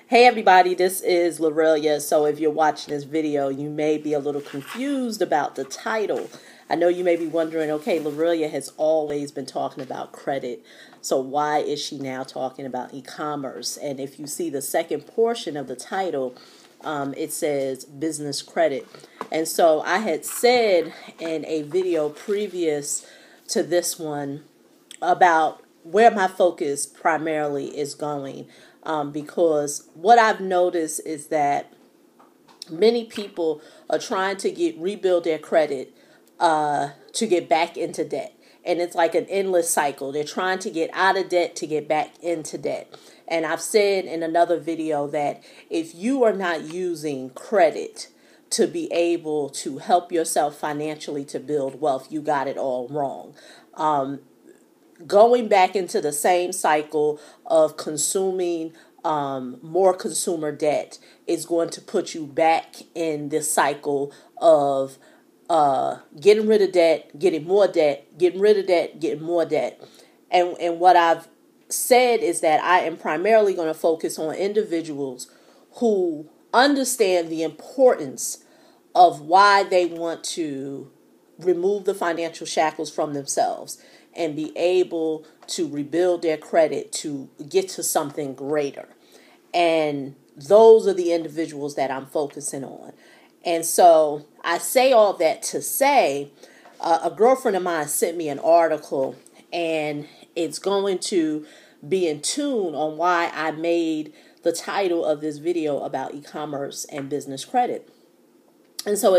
Hey everybody, this is Lorelia. So if you're watching this video, you may be a little confused about the title. I know you may be wondering, okay, Lorelia has always been talking about credit, so why is she now talking about e-commerce? And if you see the second portion of the title, it says business credit. And so I had said in a video previous to this one about where my focus primarily is going. Because what I've noticed is that many people are trying to rebuild their credit to get back into debt. And it's like an endless cycle. They're trying to get out of debt to get back into debt. And I've said in another video that if you are not using credit to be able to help yourself financially to build wealth, you got it all wrong. Going back into the same cycle of consuming more consumer debt is going to put you back in this cycle of getting rid of debt, getting more debt, getting rid of debt, getting more debt. And what I've said is that I am primarily going to focus on individuals who understand the importance of why they want to remove the financial shackles from themselves and be able to rebuild their credit to get to something greater. And those are the individuals that I'm focusing on. And so I say all that to say, a girlfriend of mine sent me an article, and it's going to be in tune on why I made the title of this video about e-commerce and business credit. And so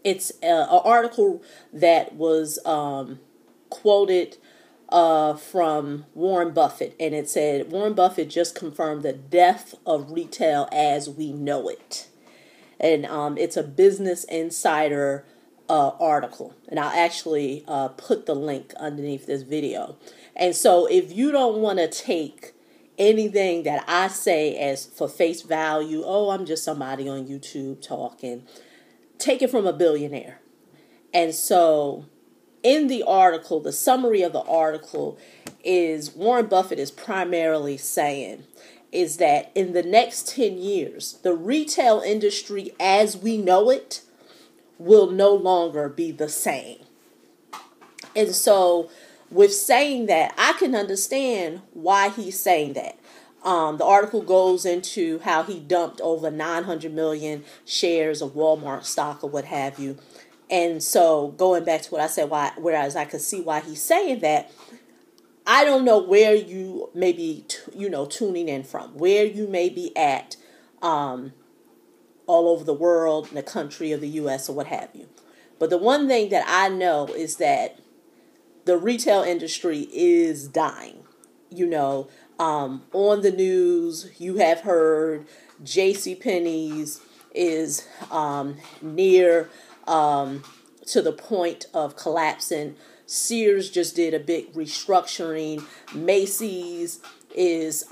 it's an article that was quoted from Warren Buffett, and it said Warren Buffett just confirmed the death of retail as we know it. And it's a Business Insider article, and I'll actually put the link underneath this video. And so if you don't want to take anything that I say as for face value, oh, I'm just somebody on YouTube talking, take it from a billionaire. And so in the article, the summary of the article is Warren Buffett is primarily saying is that in the next 10 years, the retail industry as we know it will no longer be the same. And so with saying that, I can understand why he's saying that. The article goes into how he dumped over 900 million shares of Walmart stock or what have you. And so going back to what I said, whereas I could see why he's saying that, I don't know where you may be, tuning in from, where you may be at all over the world, in the country of the U.S. or what have you. But the one thing that I know is that the retail industry is dying. On the news, you have heard JCPenney's is near to the point of collapsing. Sears just did a big restructuring. Macy's is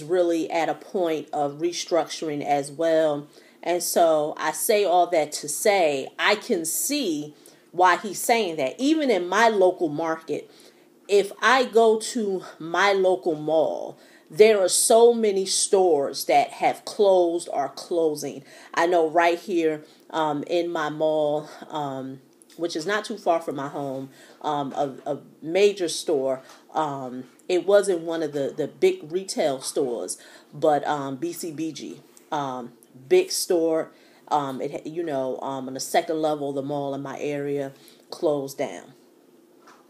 really at a point of restructuring as well. And so I say all that to say I can see why he's saying that. Even in my local market, if I go to my local mall, there are so many stores that have closed or closing. I know right here in my mall, which is not too far from my home, a major store. It wasn't one of the big retail stores, but BCBG, big store. On the second level of the mall in my area closed down.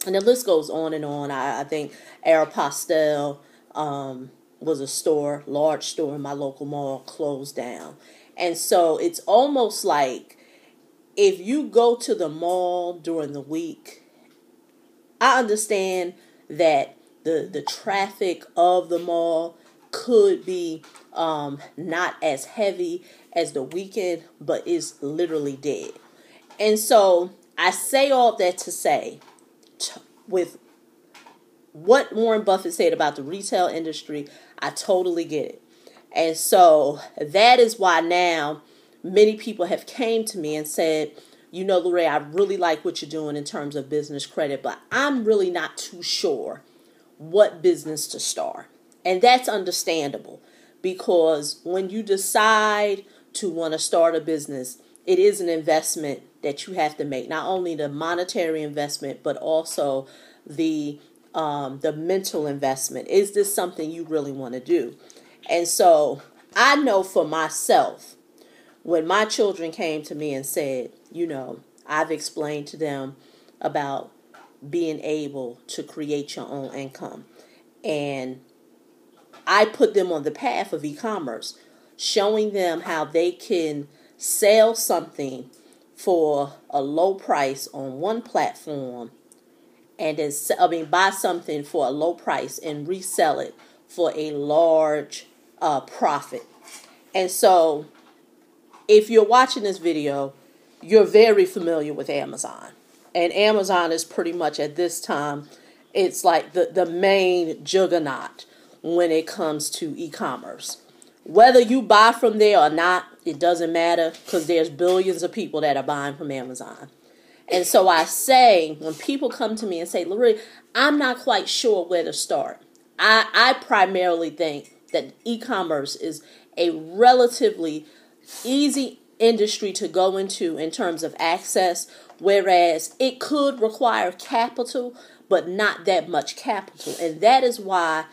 And the list goes on and on. I think Aeropostale was a large store in my local mall, closed down. And so it's almost like if you go to the mall during the week, I understand that the traffic of the mall could be not as heavy as the weekend, but it's literally dead. And so I say all that to say, with what Warren Buffett said about the retail industry, I totally get it. And so that is why now many people have came to me and said, Lorraine, I really like what you're doing in terms of business credit, but I'm really not too sure what business to start. And that's understandable, because when you decide to want to start a business, it is an investment that you have to make. Not only the monetary investment, but also the mental investment. Is this something you really want to do? And so I know for myself, when my children came to me and said, I've explained to them about being able to create your own income, and I put them on the path of e-commerce, showing them how they can sell something for a low price on one platform, and then buy something for a low price and resell it for a large profit. And so, if you're watching this video, you're very familiar with Amazon. And Amazon is pretty much, at this time, it's like the main juggernaut when it comes to e-commerce. Whether you buy from there or not, it doesn't matter, because there's billions of people that are buying from Amazon. And so I say, when people come to me and say, Lorraine, I'm not quite sure where to start, I primarily think that e-commerce is a relatively easy industry to go into in terms of access, whereas it could require capital, but not that much capital. And that is why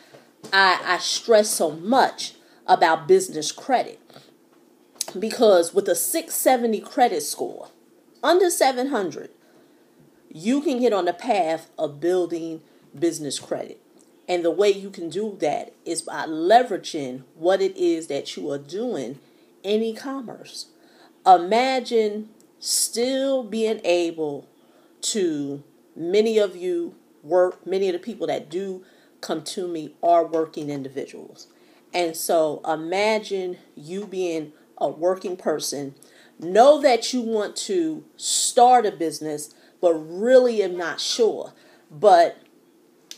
I stress so much about business credit. Because with a 670 credit score, under 700, you can get on the path of building business credit. And the way you can do that is by leveraging what it is that you are doing in e-commerce. Imagine still being able to, many of the people that do come to me are working individuals. And so imagine you being a working person, know that you want to start a business, but really am not sure. But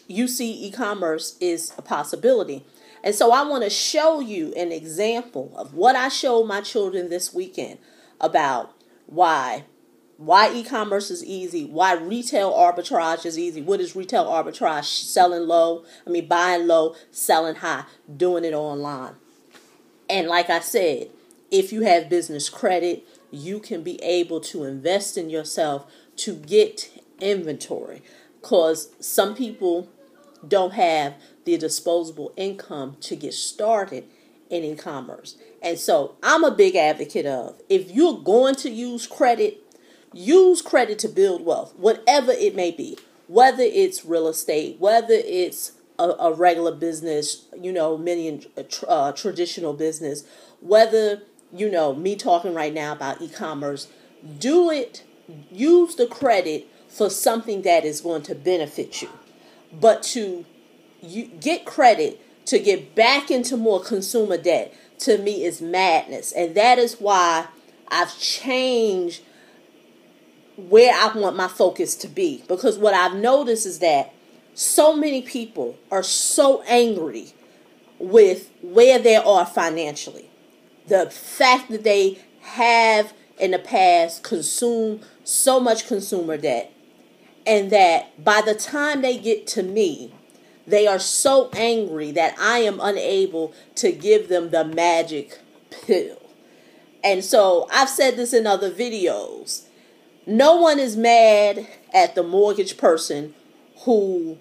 you see e-commerce is a possibility. And so I want to show you an example of what I showed my children this weekend about why e-commerce is easy, why retail arbitrage is easy. What is retail arbitrage? Buying low, selling high, doing it online. And like I said, if you have business credit, you can be able to invest in yourself to get inventory, because some people don't have the disposable income to get started in e-commerce. And so I'm a big advocate of, if you're going to use credit to build wealth, whatever it may be, whether it's real estate, whether it's a regular business, traditional business, whether, me talking right now about e-commerce, use the credit for something that is going to benefit you. But to get credit to get back into more consumer debt, to me, is madness. And that is why I've changed where I want my focus to be. Because what I've noticed is that so many people are so angry with where they are financially. The fact that they have in the past consumed so much consumer debt, and that by the time they get to me, they are so angry that I am unable to give them the magic pill. And so I've said this in other videos. No one is mad at the mortgage person who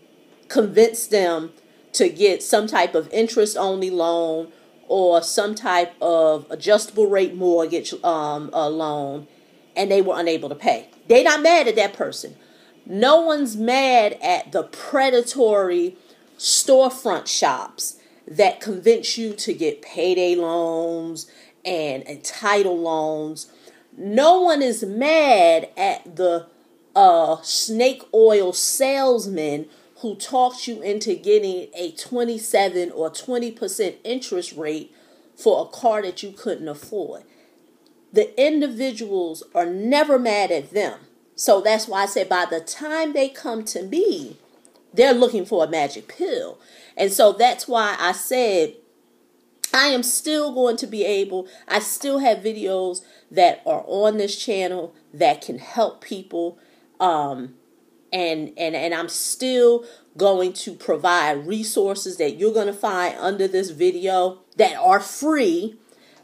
convinced them to get some type of interest-only loan or some type of adjustable rate mortgage loan, and they were unable to pay. They're not mad at that person. No one's mad at the predatory storefront shops that convince you to get payday loans and title loans. No one is mad at the snake oil salesman who talks you into getting a 27 or 20% interest rate for a car that you couldn't afford. The individuals are never mad at them. So that's why I say by the time they come to me, they're looking for a magic pill. And so that's why I said I am still going to be able, I still have videos that are on this channel that can help people And I'm still going to provide resources that you're going to find under this video that are free,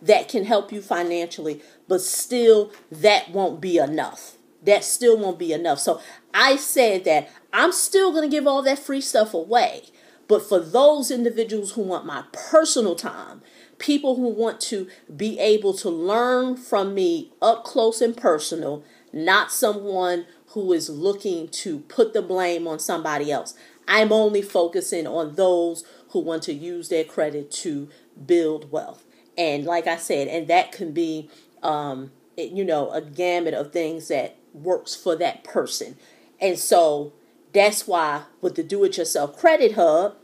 that can help you financially, but still that won't be enough. That still won't be enough. So I said that I'm still going to give all that free stuff away. But for those individuals who want my personal time, people who want to be able to learn from me up close and personal, not someone who is looking to put the blame on somebody else. I'm only focusing on those who want to use their credit to build wealth. And like I said, and that can be, a gamut of things that works for that person. And so that's why with the Do-It-Yourself Credit Hub,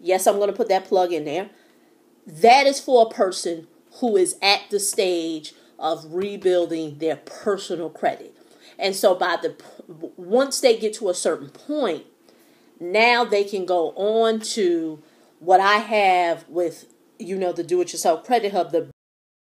yes, I'm going to put that plug in there. That is for a person who is at the stage of rebuilding their personal credit. And so once they get to a certain point, now they can go on to what I have with, the Do-It-Yourself Credit Hub, the